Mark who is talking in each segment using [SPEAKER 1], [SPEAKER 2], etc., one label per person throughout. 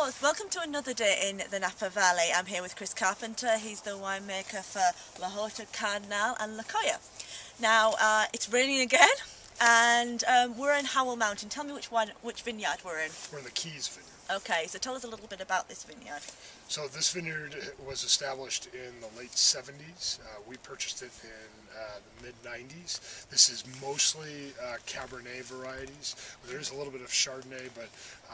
[SPEAKER 1] Well, welcome to another day in the Napa Valley. I'm here with Chris Carpenter. He's the winemaker for Lakoya and Cardinale and Lakoya. Now, it's raining again, and we're in Howell Mountain. Tell me which vineyard we're in.
[SPEAKER 2] We're in the Keys vineyard.
[SPEAKER 1] Okay, so tell us a little bit about this vineyard.
[SPEAKER 2] So this vineyard was established in the late 70s. We purchased it in the mid-90s. This is mostly Cabernet varieties. There is a little bit of Chardonnay, but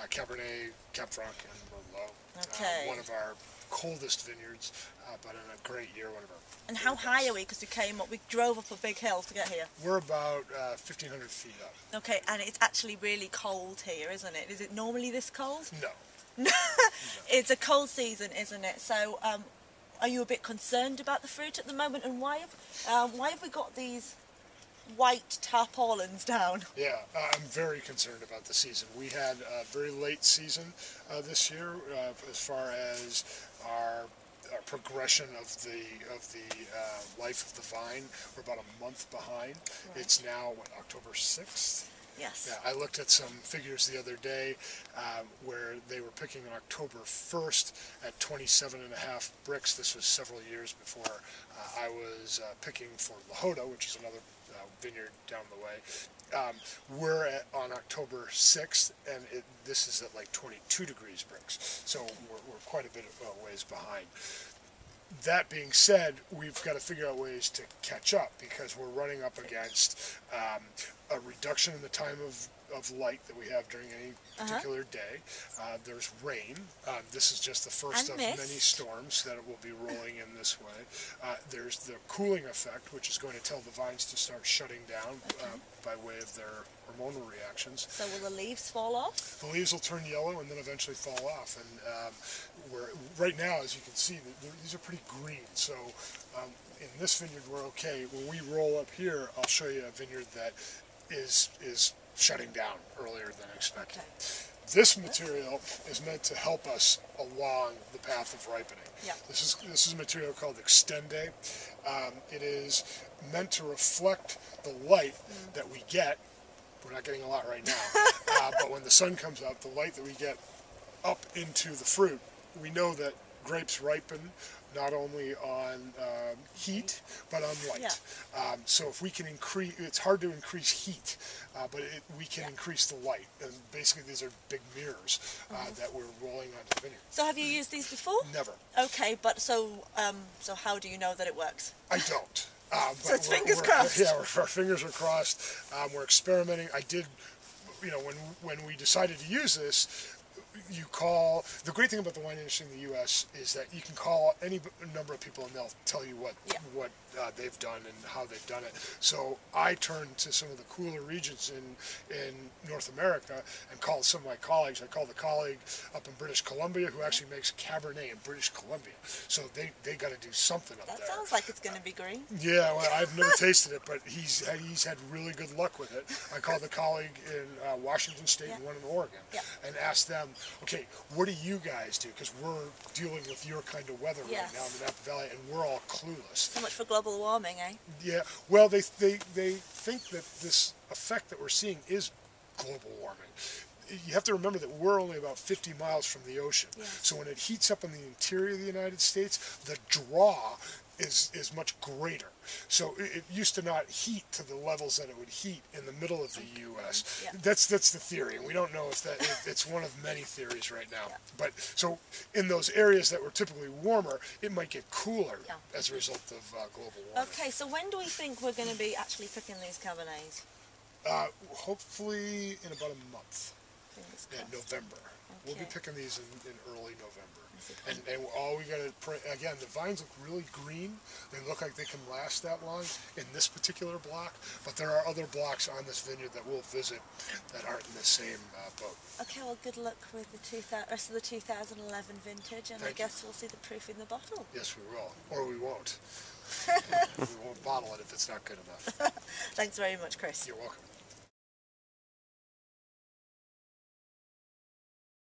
[SPEAKER 2] Cabernet, Cab Franc, and Merlot.
[SPEAKER 1] Okay.
[SPEAKER 2] One of our coldest vineyards, but in a great year, one of our.
[SPEAKER 1] And how high are we? Because we drove up a big hill to get here.
[SPEAKER 2] We're about 1,500 feet up.
[SPEAKER 1] Okay, and it's actually really cold here, isn't it? Is it normally this cold?
[SPEAKER 2] No.
[SPEAKER 1] No. It's a cold season, isn't it? So, are you a bit concerned about the fruit at the moment? And why have we got these white tarpaulins down?
[SPEAKER 2] Yeah, I'm very concerned about the season. We had a very late season this year as far as our progression of the life of the vine. We're about a month behind. Right. It's now October 6th.
[SPEAKER 1] Yes.
[SPEAKER 2] Yeah, I looked at some figures the other day where they were picking on October 1st at 27.5 bricks. This was several years before I was picking for Jota, which is another vineyard down the way. We're on October 6th, and this is at like 22 degrees bricks, so we're quite a bit of ways behind. That being said, we've got to figure out ways to catch up because we're running up against a reduction in the time of light that we have during any particular day. There's rain. This is just the first of many storms that will be rolling in this way. There's the cooling effect, which is going to tell the vines to start shutting down by way of their hormonal reactions.
[SPEAKER 1] So will the leaves fall off?
[SPEAKER 2] The leaves will turn yellow and then eventually fall off. And right now, as you can see, these are pretty green. So in this vineyard, we're okay. When we roll up here, I'll show you a vineyard that is shutting down earlier than expected. Okay. This material is meant to help us along the path of ripening. Yeah. This is a material called Extende. It is meant to reflect the light that we get. We're not getting a lot right now, but when the sun comes up, the light that we get up into the fruit, we know that grapes ripen not only on heat, but on light. Yeah. So if we can increase, it's hard to increase heat, but we can increase the light. And basically these are big mirrors that we're rolling onto the vineyard.
[SPEAKER 1] So have you used these before?
[SPEAKER 2] Never.
[SPEAKER 1] Okay, but so how do you know that it works?
[SPEAKER 2] I don't.
[SPEAKER 1] So it's fingers crossed.
[SPEAKER 2] Yeah, our fingers are crossed. We're experimenting. I did, when we decided to use this, the great thing about the wine industry in the U.S. is that you can call any number of people and they'll tell you what they've done and how they've done it. So I turned to some of the cooler regions in North America and called some of my colleagues. I called a colleague up in British Columbia who actually makes Cabernet in British Columbia. So they got to do something up there.
[SPEAKER 1] That sounds like it's going to be green.
[SPEAKER 2] Yeah, well, I've never tasted it, but he's had really good luck with it. I called a colleague in Washington State and one in Oregon and asked them, okay, what do you guys do? Because we're dealing with your kind of weather right now in the Napa Valley, and we're all clueless.
[SPEAKER 1] So much for global warming, eh?
[SPEAKER 2] Yeah. Well, they think that this effect that we're seeing is global warming. You have to remember that we're only about 50 miles from the ocean. Yes. So when it heats up in the interior of the United States, the draw is much greater. So it used to not heat to the levels that it would heat in the middle of the U.S. Yeah. That's the theory, and we don't know if it's one of many theories right now. Yeah. But so in those areas that were typically warmer, it might get cooler as a result of global warming.
[SPEAKER 1] Okay, so when do we think we're going to be actually picking these Cabernets?
[SPEAKER 2] Hopefully in about a month. November. Okay. We'll be picking these in early November. And all we got to, again, the vines look really green. They look like they can last that long in this particular block, but there are other blocks on this vineyard that we'll visit that aren't in the same boat.
[SPEAKER 1] Okay, well, good luck with the rest of the 2011 vintage, and I guess we'll see the proof in the bottle.
[SPEAKER 2] Yes, we will. Or we won't. We won't bottle it if it's not good enough.
[SPEAKER 1] Thanks very much, Chris.
[SPEAKER 2] You're welcome.